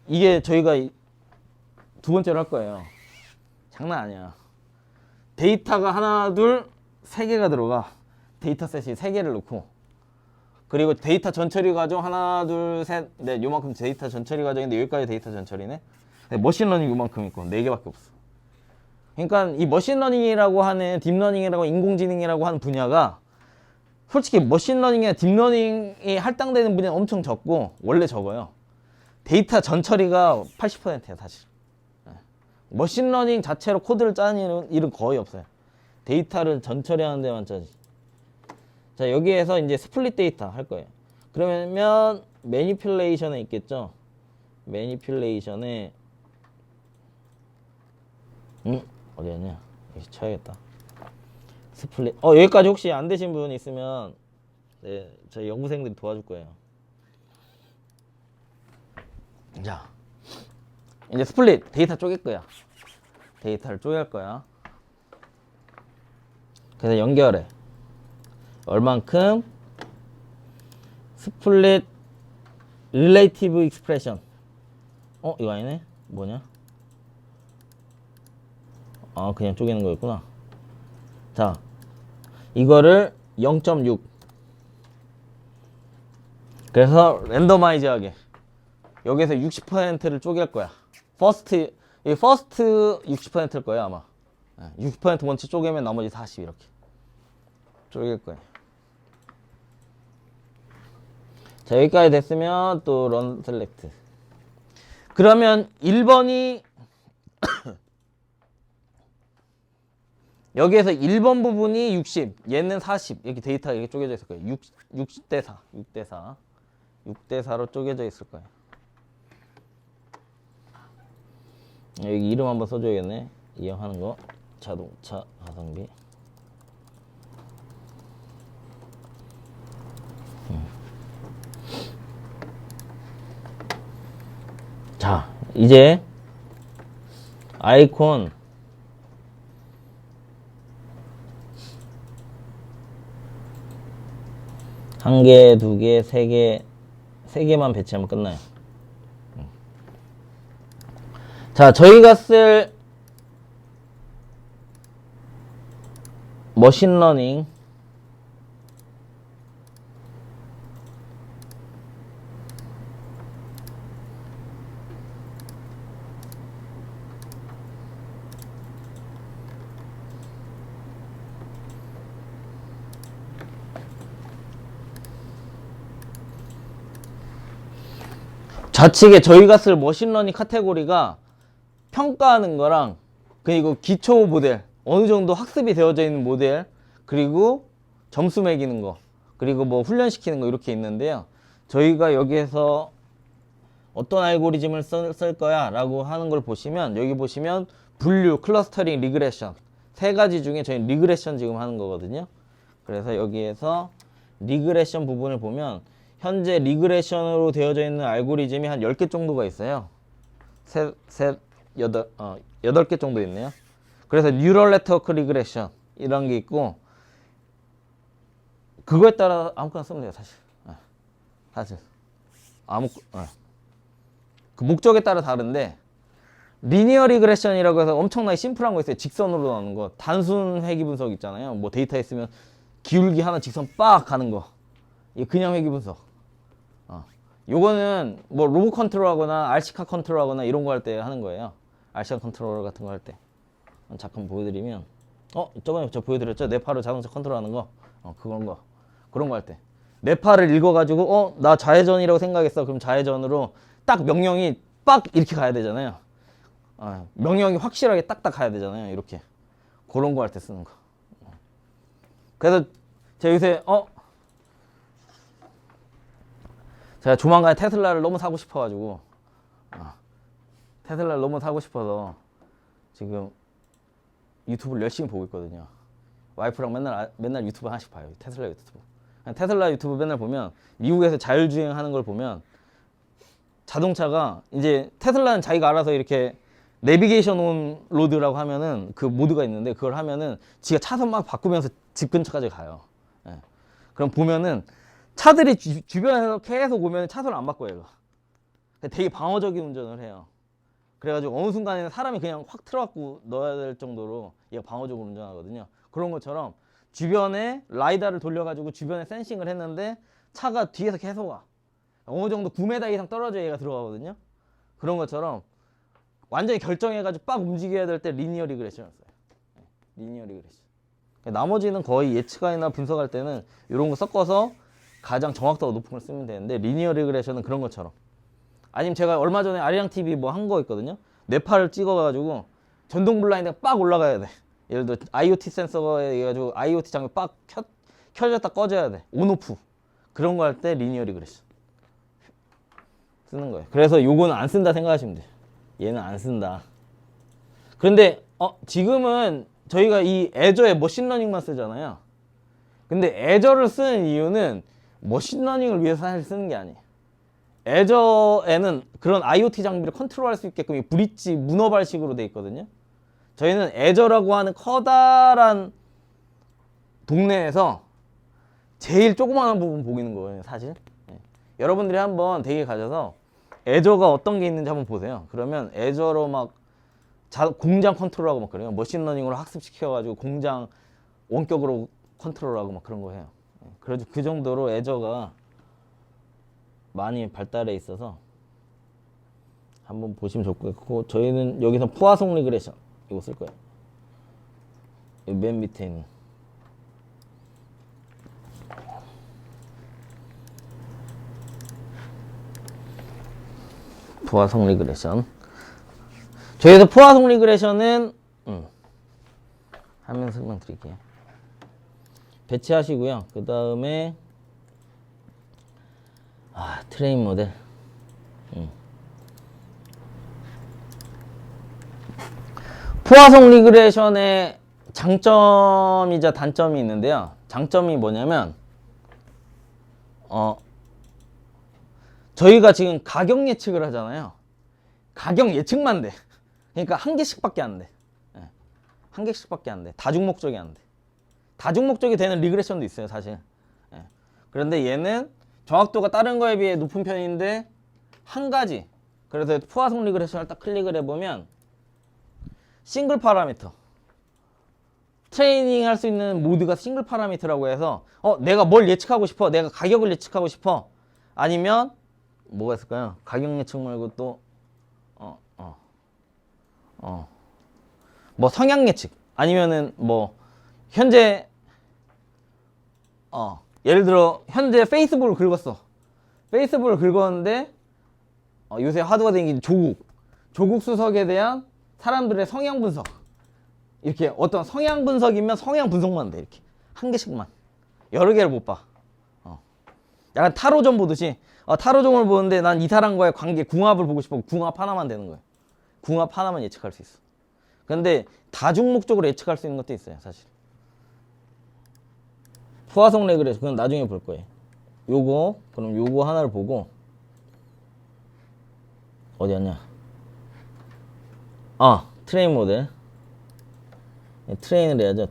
이게 저희가 2번째로 할 거예요. 장난 아니야. 데이터가 하나 둘 3개가 들어가. 데이터셋이 3개를 넣고 그리고 데이터 전처리 과정 하나 둘 셋 넷 요만큼 데이터 전처리 과정인데 여기까지 데이터 전처리네. 머신러닝 요만큼 있고 4개밖에 없어. 그러니까 이 머신러닝이라고 하는 딥러닝이라고 인공지능이라고 하는 분야가 솔직히 머신러닝이나 딥러닝이 할당되는 분야는 엄청 적고 원래 적어요. 데이터 전처리가 80%야 사실. 머신러닝 자체로 코드를 짜는 일은 거의 없어요. 데이터를 전처리하는 데만 짜지. 자, 여기에서 이제 스플릿 데이터 할 거예요. 그러면 매니퓰레이션에 있겠죠. 매니퓰레이션에 어디였냐? 여기 쳐야겠다. 스플릿. 여기까지 혹시 안 되신 분 있으면 네, 저희 연구생들이 도와줄 거예요. 자, 이제 스플릿 데이터 쪼갤 거야. 데이터를 쪼갤 거야. 그래서 연결해. 얼만큼? 스플릿 릴레이티브 익스프레션. 이거 아니네? 뭐냐? 그냥 쪼개는 거였구나. 자, 이거를 0.6. 그래서 랜더마이즈하게 여기서 60%를 쪼갤 거야. 퍼스트 60%일 거예요 아마. 60% 먼저 쪼개면 나머지 40 이렇게 쪼갤 거예요. 자, 여기까지 됐으면 또 런 셀렉트. 그러면 1번이 여기에서 1번 부분이 60, 얘는 40. 이렇게 데이터가 이렇게 쪼개져 있을 거예요. 6대4, 6대4. 6대4로 쪼개져 있을 거예요. 여기 이름 한번 써줘야겠네. 이용하는 거. 자동차 가성비. 자, 이제 아이콘 한 개, 두 개, 세 개만 배치하면 끝나요. 자, 저희가 쓸 머신러닝 좌측에 저희가 쓸 머신러닝 카테고리가 평가하는 거랑 그리고 기초 모델, 어느 정도 학습이 되어져 있는 모델, 그리고 점수 매기는 거, 그리고 뭐 훈련시키는 거 이렇게 있는데요. 저희가 여기에서 어떤 알고리즘을 쓸 거야 라고 하는 걸 보시면, 여기 보시면 분류, 클러스터링, 리그레션 세 가지 중에 저희 리그레션 지금 하는 거거든요. 그래서 여기에서 리그레션 부분을 보면 현재 리그레션으로 되어져 있는 알고리즘이 한 10개 정도가 있어요. 8개 정도 있네요. 그래서 뉴럴 네트워크 리그레션 이런 게 있고, 그거에 따라 아무거나 쓰면 돼요, 사실. 사실 그 목적에 따라 다른데, 리니어 리그레션이라고 해서 엄청나게 심플한 거 있어요. 직선으로 나오는 거. 단순 회귀 분석 있잖아요. 뭐 데이터 있으면 기울기 하나 직선 빡 가는 거. 이게 그냥 회귀 분석. 요거는 뭐 로봇 컨트롤 하거나 RC카 컨트롤 하거나 이런 거 할 때 하는 거예요. RC카 컨트롤러 같은 거 할 때. 잠깐 보여드리면, 저번에 저 보여드렸죠? 뇌파로 자동차 컨트롤 하는 거. 그런 거 할 때. 뇌파를 읽어가지고, 나 좌회전이라고 생각했어. 그럼 좌회전으로 딱 명령이 빡 이렇게 가야 되잖아요. 명령이 확실하게 딱딱 가야 되잖아요. 이렇게. 그런 거 할 때 쓰는 거. 그래서 제가 요새, 제가 조만간에 테슬라를 너무 사고 싶어가지고, 테슬라를 너무 사고 싶어서 지금 유튜브를 열심히 보고 있거든요. 와이프랑 맨날 유튜브 하나씩 봐요. 테슬라 유튜브. 테슬라 유튜브 맨날 보면, 미국에서 자율주행 하는 걸 보면, 자동차가 이제 테슬라는 자기가 알아서 이렇게 내비게이션 온 로드라고 하면은 그 모드가 있는데, 그걸 하면은 지가 차선 막 바꾸면서 집 근처까지 가요. 그럼 보면은 차들이 주변에서 계속 오면 차선을 안 바꿔요. 되게 방어적인 운전을 해요. 그래가지고 어느 순간에는 사람이 그냥 확 틀어갖고 넣어야 될 정도로 얘가 방어적으로 운전하거든요. 그런 것처럼 주변에 라이다를 돌려가지고 주변에 센싱을 했는데 차가 뒤에서 계속 와. 어느 정도 9m 이상 떨어져 얘가 들어가거든요. 그런 것처럼 완전히 결정해가지고 빡 움직여야 될 때 리니어 리그레션을 써요. 리니어 리그레션. 나머지는 거의 예측이나 분석할 때는 이런 거 섞어서 가장 정확도가 높은 걸 쓰면 되는데, 리니어 리그레션은 그런 것처럼. 아니면 제가 얼마 전에 아리랑 TV 뭐 한 거 있거든요. 뇌파를 찍어가지고 전동 블라인드가 빡 올라가야 돼. 예를 들어 IoT 센서에 해가지고 IoT 장비 빡 켜졌다 꺼져야 돼. 온오프. 그런 거 할 때 리니어 리그레션 쓰는 거예요. 그래서 요거는 안 쓴다 생각하시면 돼요. 얘는 안 쓴다. 그런데 지금은 저희가 이 애저에 머신러닝만 쓰잖아요. 근데 애저를 쓰는 이유는 머신러닝을 위해서 사실 쓰는 게 아니에요. 애저에는 그런 IoT 장비를 컨트롤할 수 있게끔 이 브릿지 문어발식으로 돼 있거든요. 저희는 애저라고 하는 커다란 동네에서 제일 조그마한 부분 보이는 거예요, 사실. 여러분들이 한번 댁에 가셔서 애저가 어떤 게 있는지 한번 보세요. 그러면 애저로 막 공장 컨트롤하고 막 그래요. 머신러닝으로 학습시켜가지고 공장 원격으로 컨트롤하고 막 그런 거 해요. 그래서 그 정도로 애저가 많이 발달해 있어서 한번 보시면 좋고, 저희는 여기서 포화송 리그레션 이거 쓸 거예요. 맨 밑에 있는 포화송 리그레션. 저희에서 포화송 리그레션은 화면 설명 드릴게요. 배치하시고요. 그 다음에 트레인 모델. 포화송 리그레션의 장점이자 단점이 있는데요. 장점이 뭐냐면 저희가 지금 가격 예측을 하잖아요. 가격 예측만 돼. 그러니까 한 개씩밖에 안 돼. 한 개씩밖에 안 돼. 다중 목적이 안 돼. 다중 목적이 되는 리그레션도 있어요, 사실. 그런데 얘는 정확도가 다른 거에 비해 높은 편인데 한 가지. 그래서 포화송 리그레션을 딱 클릭을 해보면 싱글 파라미터. 트레이닝 할 수 있는 모드가 싱글 파라미터라고 해서 내가 뭘 예측하고 싶어. 내가 가격을 예측하고 싶어. 아니면 뭐가 있을까요? 가격 예측 말고 또 뭐 성향 예측. 아니면은 뭐 현재 예를 들어 현재 페이스북을 긁었어. 페이스북을 긁었는데 요새 화두가 된 게 조국 수석에 대한 사람들의 성향 분석. 이렇게 어떤 성향 분석이면 성향 분석만 돼. 이렇게 한 개씩만. 여러 개를 못 봐. 약간 타로점 보듯이 타로점을 보는데 난 이 사람과의 관계 궁합을 보고 싶어. 궁합 하나만 되는 거예요. 궁합 하나만 예측할 수 있어. 근데 다중목적으로 예측할 수 있는 것도 있어요, 사실. 푸아송 레그레션 그건 나중에 볼 거예요. 그럼 요거 하나를 보고 어디였냐? 트레인 모델. 트레인을 해야죠.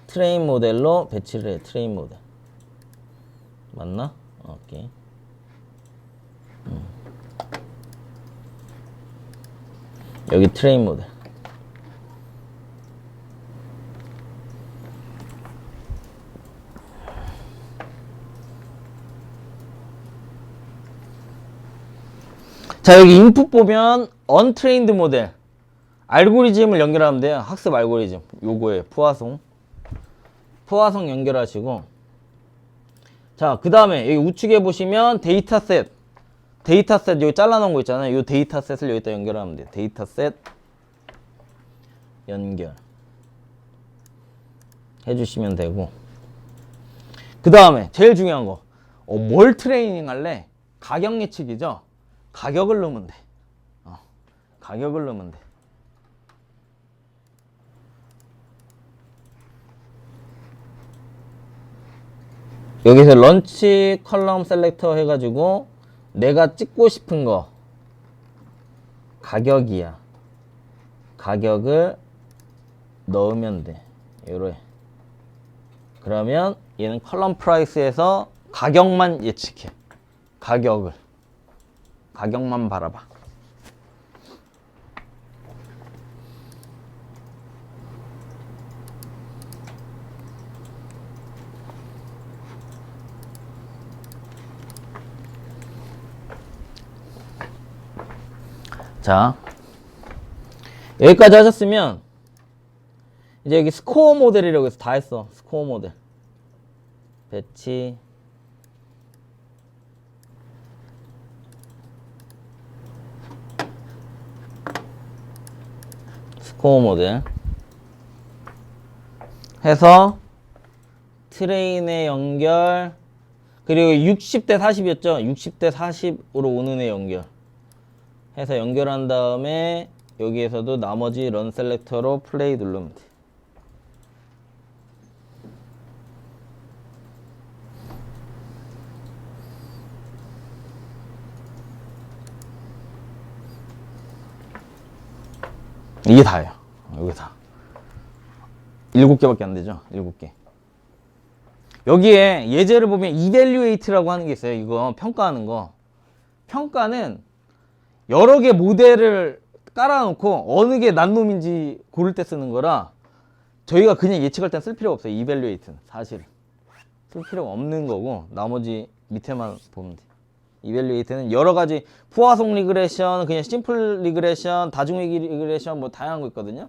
트레인 모델로 배치를 해. 트레인 모델. 맞나? 오케이. 여기 트레인 모델. 자, 여기 인풋 보면 언트레인드 모델 알고리즘을 연결하면 돼요. 학습 알고리즘 요거에 푸아송 연결하시고, 자, 그 다음에 여기 우측에 보시면 데이터셋 여기 잘라놓은 거 있잖아요. 이 데이터셋을 여기다 연결하면 돼요. 데이터셋 연결 해주시면 되고, 그 다음에 제일 중요한 거 뭘 트레이닝 할래? 가격 예측이죠. 가격을 넣으면 돼. 가격을 넣으면 돼. 여기서 런치 컬럼 셀렉터 해가지고 내가 찍고 싶은 거 가격이야. 가격을 넣으면 돼. 요래. 그러면 얘는 컬럼 프라이스에서 가격만 예측해. 가격만 바라봐. 자, 여기까지 하셨으면 이제 여기 스코어 모델이라고 해서 다 했어. 스코어 모델 배치, 스코어 모델 해서 트레인의 연결, 그리고 60대 40이었죠. 60대 40으로 오는 애 연결 해서 연결한 다음에 여기에서도 나머지 런 셀렉터로 플레이 누르면 돼. 이게 다예요. 여기 다 7개밖에 안 되죠. 7개. 여기에 예제를 보면 evaluate라고 하는 게 있어요. 이거 평가하는 거. 평가는 여러 개 모델을 깔아놓고 어느 게 난 놈인지 고를 때 쓰는 거라, 저희가 그냥 예측할 땐 쓸 필요가 없어요. evaluate는 사실 쓸 필요가 없는 거고, 나머지 밑에만 보면 돼. evaluate는 여러 가지 푸아송 리그레션, 그냥 심플 리그레션, 다중회귀 리그레션 뭐 다양한 거 있거든요.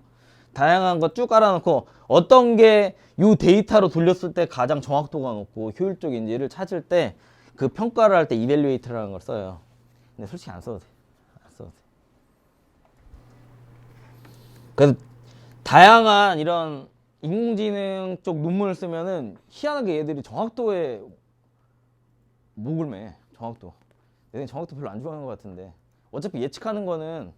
다양한 거 쭉 깔아놓고 어떤 게 이 데이터로 돌렸을 때 가장 정확도가 높고 효율적인지를 찾을 때 그 평가를 할 때 evaluate라는 걸 써요. 근데 솔직히 안 써도 돼. 그래서 다양한 이런 인공지능 쪽 논문을 쓰면은 희한하게 얘들이 정확도에 목을 매. 정확도. 얘는 정확도 별로 안 좋아하는 것 같은데, 어차피 예측하는 거는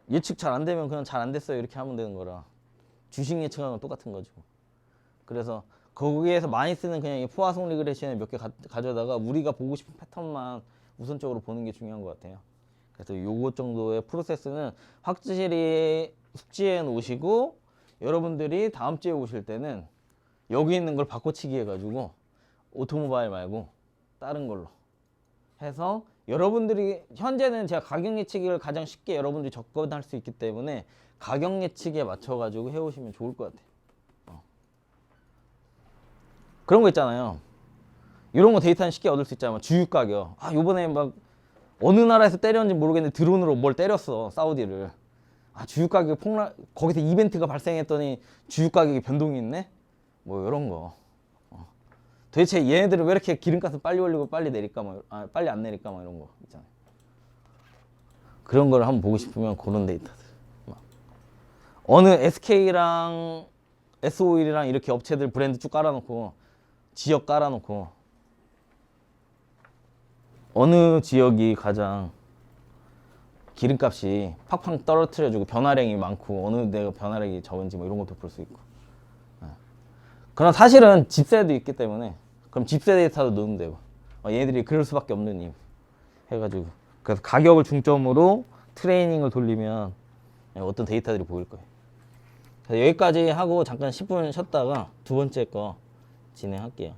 예측 잘 안 되면 그냥 잘 안 됐어요 이렇게 하면 되는 거라, 주식 예측하는 건 똑같은 거죠. 그래서 거기에서 많이 쓰는 그냥 이 푸아송 리그레션을 몇 개 가져다가 우리가 보고 싶은 패턴만 우선적으로 보는 게 중요한 것 같아요. 그래서 요거 정도의 프로세스는 확실히 숙지해 놓으시고, 여러분들이 다음 주에 오실 때는 여기 있는 걸 바꿔치기 해가지고 오토모바일 말고 다른 걸로 해서, 여러분들이 현재는 제가 가격 예측을 가장 쉽게 여러분들이 접근할 수 있기 때문에 가격 예측에 맞춰가지고 해오시면 좋을 것 같아요. 그런 거 있잖아요. 이런 거 데이터는 쉽게 얻을 수 있잖아요. 주유 가격. 요번에 막 어느 나라에서 때렸는지 모르겠는데 드론으로 뭘 때렸어, 사우디를. 주유 가격 폭락, 거기서 이벤트가 발생했더니 주유 가격이 변동이 있네? 뭐 이런 거 도대체 얘네들은 왜 이렇게 기름값을 빨리 올리고 빨리 내릴까 뭐, 빨리 안 내릴까 뭐 이런 거 있잖아요. 그런 걸 한번 보고 싶으면 그런 데이터들. 막 어느 SK랑 S-오일이랑 이렇게 업체들 브랜드 쭉 깔아놓고 지역 깔아놓고 어느 지역이 가장 기름값이 팍팍 떨어뜨려주고 변화량이 많고 어느 데가 변화량이 적은지 뭐 이런 것도 볼 수 있고. 그럼 사실은 집세도 있기 때문에 그럼 집세 데이터도 넣으면 되고 얘네들이 그럴 수밖에 없는 이유 해가지고 그래서 가격을 중점으로 트레이닝을 돌리면 어떤 데이터들이 보일 거예요. 그래서 여기까지 하고 잠깐 10분 쉬었다가 두 번째 거 진행할게요.